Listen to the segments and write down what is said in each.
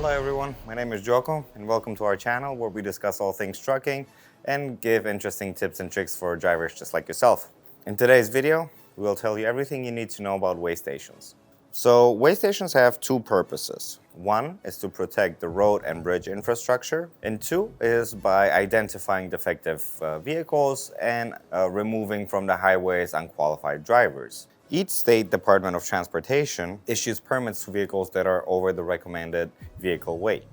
Hello everyone, my name is Joko and welcome to our channel where we discuss all things trucking and give interesting tips and tricks for drivers just like yourself. In today's video, we will tell you everything you need to know about weigh stations. So weigh stations have two purposes. One is to protect the road and bridge infrastructure, and two is by identifying defective vehicles and removing from the highways unqualified drivers. Each state Department of Transportation issues permits to vehicles that are over the recommended vehicle weight.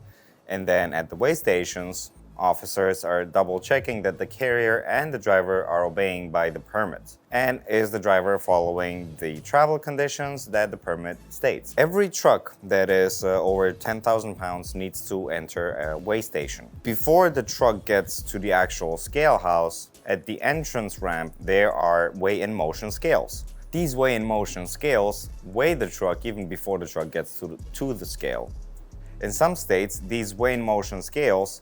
And then at the weigh stations, officers are double checking that the carrier and the driver are obeying by the permits. And is the driver following the travel conditions that the permit states? Every truck that is over 10,000 pounds needs to enter a weigh station. Before the truck gets to the actual scale house, at the entrance ramp, there are weigh in motion scales. These weigh in motion scales weigh the truck even before the truck gets to the scale. In some states, these weigh in motion scales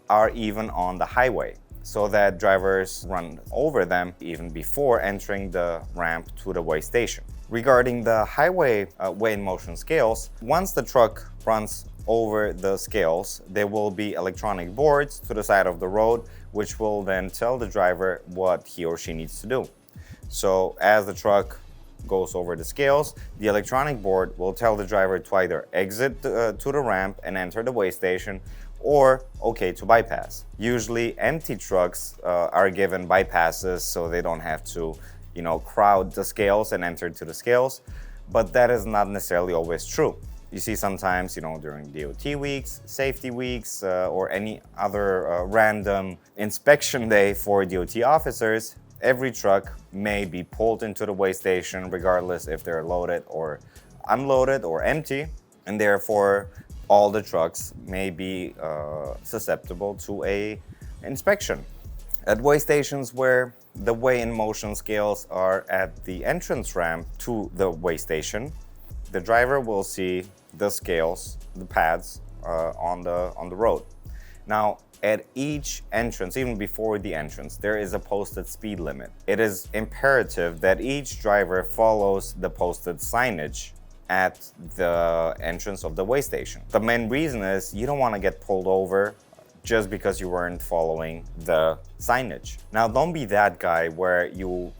are even on the highway, so that drivers run over them even before entering the ramp to the weigh station. Regarding the highway weigh in motion scales, once the truck runs over the scales, there will be electronic boards to the side of the road, which will then tell the driver what he or she needs to do. So as the truck goes over the scales, the electronic board will tell the driver to either exit to the ramp and enter the weigh station, or okay to bypass. Usually empty trucks are given bypasses so they don't have to, crowd the scales and enter to the scales, but that is not necessarily always true. You see sometimes, during DOT weeks, safety weeks, or any other random inspection day for DOT officers, every truck may be pulled into the weigh station regardless if they're loaded or unloaded or empty, and therefore all the trucks may be susceptible to an inspection. At weigh stations where the weigh in motion scales are at the entrance ramp to the weigh station, the driver will see the scales, the pads on the road. Now, at each entrance, even before the entrance, there is a posted speed limit. It is imperative that each driver follows the posted signage at the entrance of the weigh station. The main reason is you don't want to get pulled over just because you weren't following the signage. Now, don't be that guy where you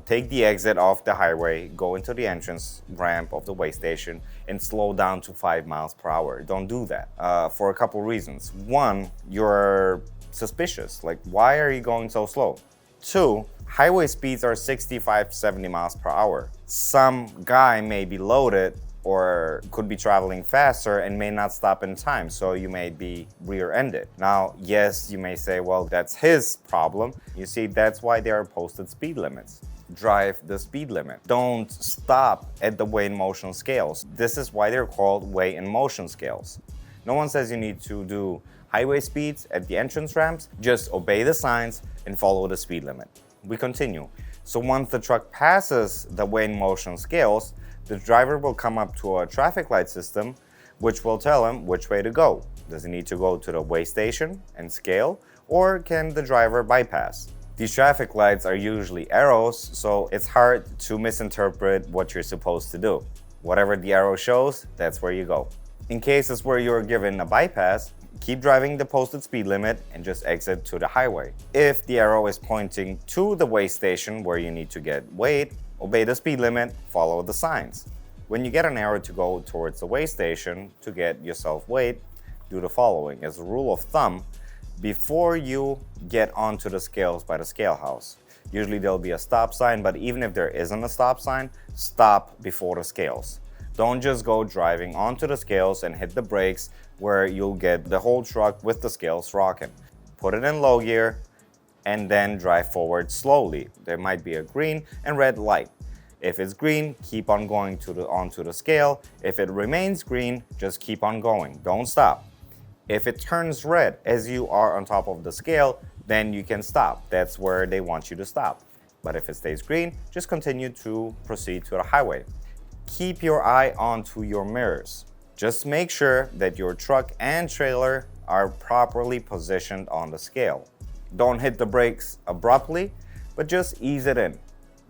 take the exit off the highway, go into the entrance ramp of the weigh station, and slow down to 5 miles per hour. Don't do that for a couple reasons. One, you're suspicious. Like, why are you going so slow? Two, highway speeds are 65 to 70 miles per hour. Some guy may be loaded or could be traveling faster and may not stop in time, so you may be rear-ended. Now, yes, you may say, well, that's his problem. You see, that's why there are posted speed limits. Drive the speed limit. Don't stop at the weigh in motion scales. This is why they're called weigh in motion scales. No one says you need to do highway speeds at the entrance ramps. Just obey the signs and follow the speed limit. We continue. So once the truck passes the weigh in motion scales, the driver will come up to a traffic light system, which will tell him which way to go. Does he need to go to the weigh station and scale, or can the driver bypass? These traffic lights are usually arrows, so it's hard to misinterpret what you're supposed to do. Whatever the arrow shows, that's where you go. In cases where you're given a bypass, keep driving the posted speed limit and just exit to the highway. If the arrow is pointing to the weigh station where you need to get weighed, obey the speed limit, follow the signs. When you get an arrow to go towards the weigh station to get yourself weighed, do the following. As a rule of thumb, before you get onto the scales by the scale house, usually there'll be a stop sign, but even if there isn't a stop sign, stop before the scales. Don't just go driving onto the scales and hit the brakes where you'll get the whole truck with the scales rocking. Put it in low gear and then drive forward slowly. There might be a green and red light. If it's green, keep on going onto the scale. If it remains green, just keep on going. Don't stop. If it turns red as you are on top of the scale, then you can stop. That's where they want you to stop. But if it stays green, just continue to proceed to the highway. Keep your eye onto your mirrors. Just make sure that your truck and trailer are properly positioned on the scale. Don't hit the brakes abruptly, but just ease it in.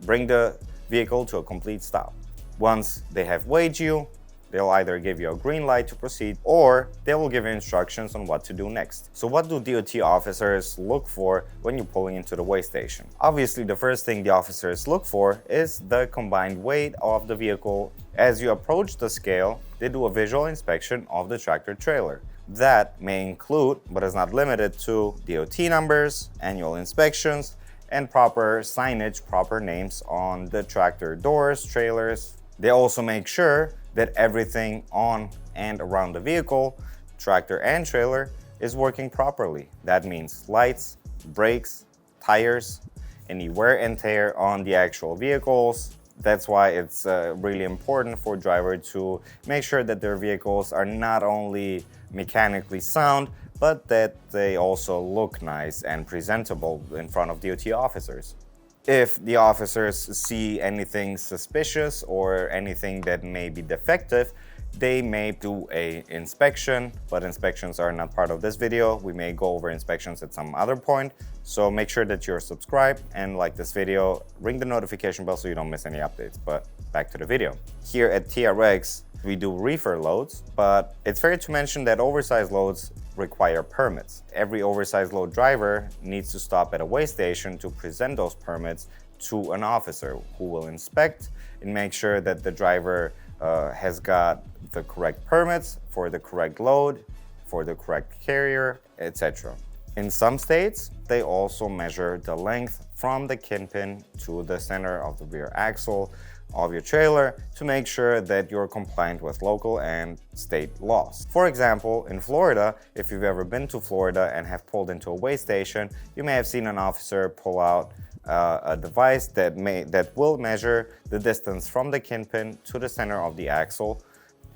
Bring the vehicle to a complete stop. Once they have weighed you, They'll either give you a green light to proceed, or they will give you instructions on what to do next. So what do DOT officers look for when you're pulling into the weigh station? Obviously, the first thing the officers look for is the combined weight of the vehicle. As you approach the scale, they do a visual inspection of the tractor trailer. That may include, but is not limited to, DOT numbers, annual inspections, and proper signage, proper names on the tractor doors, trailers. They also make sure that everything on and around the vehicle, tractor and trailer, is working properly. That means lights, brakes, tires, any wear and tear on the actual vehicles. That's why it's really important for drivers to make sure that their vehicles are not only mechanically sound, but that they also look nice and presentable in front of DOT officers. If the officers see anything suspicious or anything that may be defective, they may do an inspection, but inspections are not part of this video. We may go over inspections at some other point. So make sure that you're subscribed and like this video, ring the notification bell so you don't miss any updates. But back to the video. Here at TRX, we do reefer loads, but it's fair to mention that oversized loads require permits. Every oversized load driver needs to stop at a weigh station to present those permits to an officer who will inspect and make sure that the driver has got the correct permits for the correct load, for the correct carrier, etc. In some states, they also measure the length from the kingpin to the center of the rear axle of your trailer to make sure that you're compliant with local and state laws. For example, in Florida, if you've ever been to Florida and have pulled into a weigh station, you may have seen an officer pull out a device that will measure the distance from the kingpin to the center of the axle,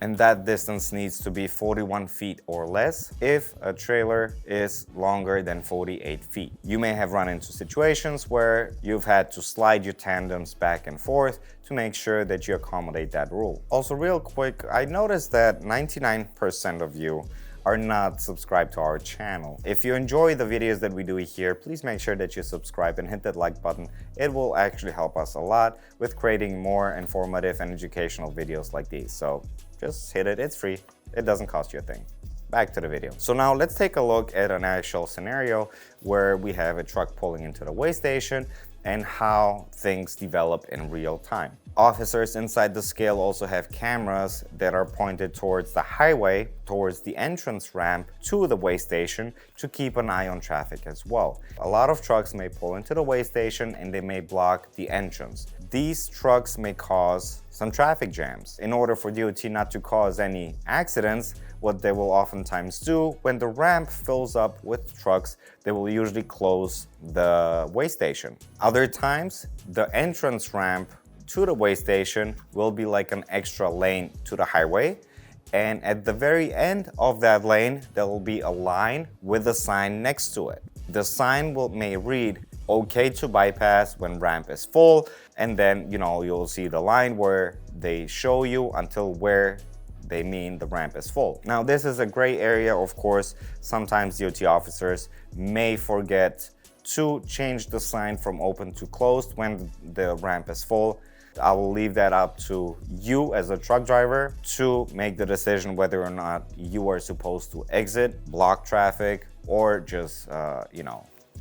and that distance needs to be 41 feet or less if a trailer is longer than 48 feet. You may have run into situations where you've had to slide your tandems back and forth to make sure that you accommodate that rule. Also, real quick, I noticed that 99% of you are not subscribed to our channel. If you enjoy the videos that we do here, please make sure that you subscribe and hit that like button. It will actually help us a lot with creating more informative and educational videos like these. So just hit it, it's free, it doesn't cost you a thing. Back to the video. So now let's take a look at an actual scenario where we have a truck pulling into the weigh station and how things develop in real time. Officers inside the scale also have cameras that are pointed towards the highway, towards the entrance ramp to the weigh station to keep an eye on traffic as well. A lot of trucks may pull into the weigh station and they may block the entrance. These trucks may cause some traffic jams. In order for DOT not to cause any accidents, what they will oftentimes do when the ramp fills up with trucks, they will usually close the weigh station. Other times, the entrance ramp to the weigh station will be like an extra lane to the highway. And at the very end of that lane, there will be a line with a sign next to it. The sign may read, "Okay to bypass when ramp is full." And then, you'll see the line where they show you until where they mean the ramp is full. Now, this is a gray area, of course. Sometimes DOT officers may forget to change the sign from open to closed when the ramp is full. I will leave that up to you as a truck driver to make the decision whether or not you are supposed to exit, block traffic, or just,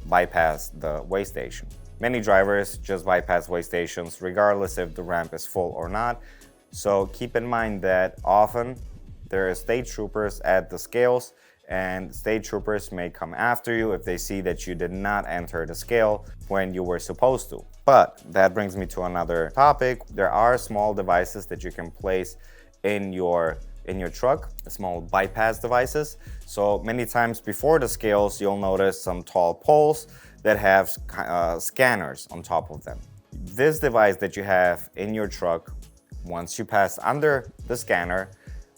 bypass the weigh station. Many drivers just bypass weigh stations regardless if the ramp is full or not. So keep in mind that often there are state troopers at the scales, and state troopers may come after you if they see that you did not enter the scale when you were supposed to. But that brings me to another topic. There are small devices that you can place in your truck, small bypass devices. So many times before the scales, you'll notice some tall poles that have scanners on top of them. This device that you have in your truck, once you pass under the scanner,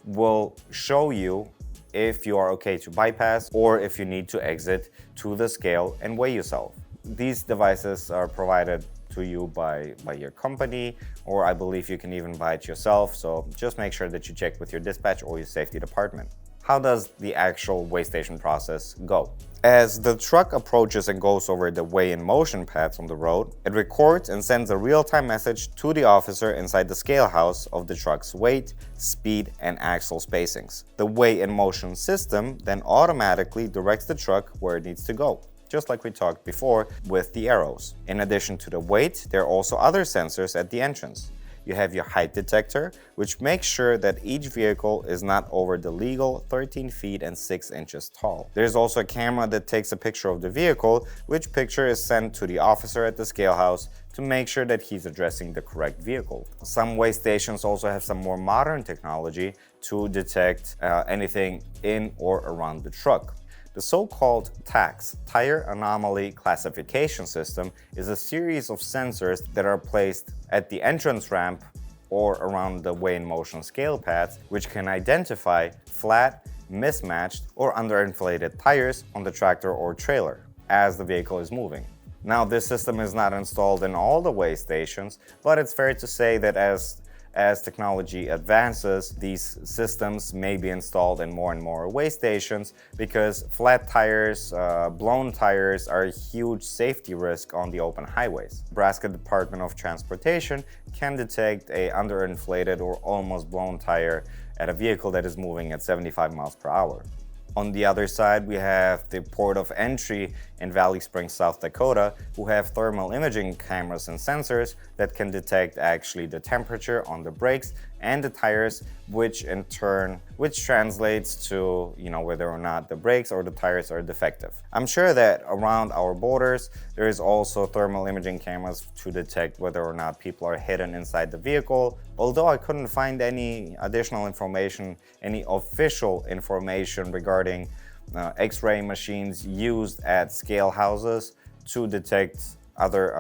will show you if you are okay to bypass or if you need to exit to the scale and weigh yourself. These devices are provided to you by your company, or I believe you can even buy it yourself. So just make sure that you check with your dispatch or your safety department. How does the actual weigh station process go? As the truck approaches and goes over the weigh in motion pads on the road, it records and sends a real-time message to the officer inside the scale house of the truck's weight, speed, and axle spacings. The weigh in motion system then automatically directs the truck where it needs to go, just like we talked before with the arrows. In addition to the weight, there are also other sensors at the entrance. You have your height detector, which makes sure that each vehicle is not over the legal 13 feet and 6 inches tall. There's also a camera that takes a picture of the vehicle, which picture is sent to the officer at the scale house to make sure that he's addressing the correct vehicle. Some weigh stations also have some more modern technology to detect anything in or around the truck. The so-called TACS, Tire Anomaly Classification System, is a series of sensors that are placed at the entrance ramp or around the weigh in motion scale pads, which can identify flat, mismatched, or underinflated tires on the tractor or trailer as the vehicle is moving. Now, this system is not installed in all the weigh stations, but it's fair to say that as technology advances, these systems may be installed in more and more weigh stations because flat tires, blown tires are a huge safety risk on the open highways. Nebraska Department of Transportation can detect a underinflated or almost blown tire at a vehicle that is moving at 75 miles per hour. On the other side, we have the port of entry in Valley Springs, South Dakota, who have thermal imaging cameras and sensors that can detect actually the temperature on the brakes and the tires, which translates to, whether or not the brakes or the tires are defective. I'm sure that around our borders, there is also thermal imaging cameras to detect whether or not people are hidden inside the vehicle. Although I couldn't find any additional information, any official information regarding X-ray machines used at scale houses to detect other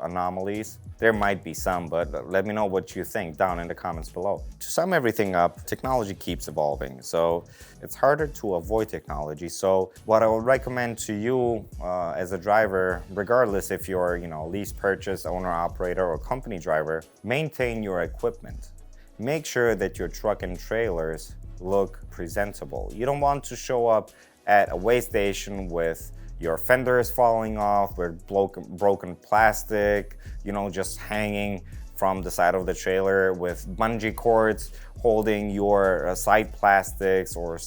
anomalies. There might be some, but let me know what you think down in the comments below. To sum everything up, technology keeps evolving, so it's harder to avoid technology. So what I would recommend to you as a driver, regardless if you're lease purchase, owner operator, or company driver, maintain your equipment. Make sure that your truck and trailers look presentable. You don't want to show up at a weigh station with your fenders falling off, with broken plastic, just hanging from the side of the trailer with bungee cords holding your side plastics, or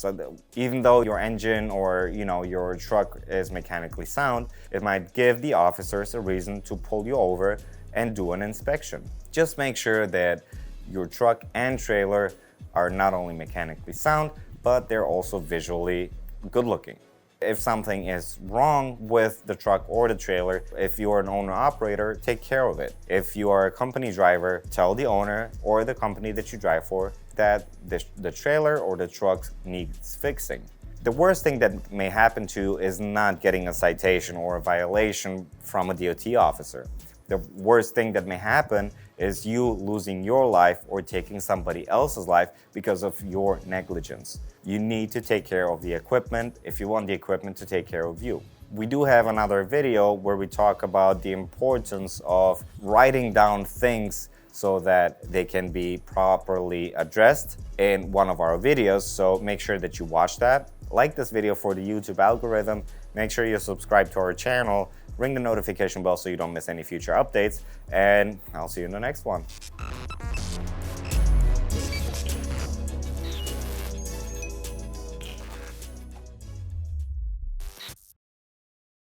even though your engine or your truck is mechanically sound, it might give the officers a reason to pull you over and do an inspection. Just make sure that your truck and trailer are not only mechanically sound, but they're also visually good looking. If something is wrong with the truck or the trailer, if you're an owner-operator, take care of it. If you are a company driver, tell the owner or the company that you drive for that the trailer or the truck needs fixing. The worst thing that may happen to you is not getting a citation or a violation from a DOT officer. The worst thing that may happen is you losing your life or taking somebody else's life because of your negligence. You need to take care of the equipment if you want the equipment to take care of you. We do have another video where we talk about the importance of writing down things so that they can be properly addressed in one of our videos. So make sure that you watch that. Like this video for the YouTube algorithm. Make sure you subscribe to our channel. Ring the notification bell so you don't miss any future updates. And I'll see you in the next one.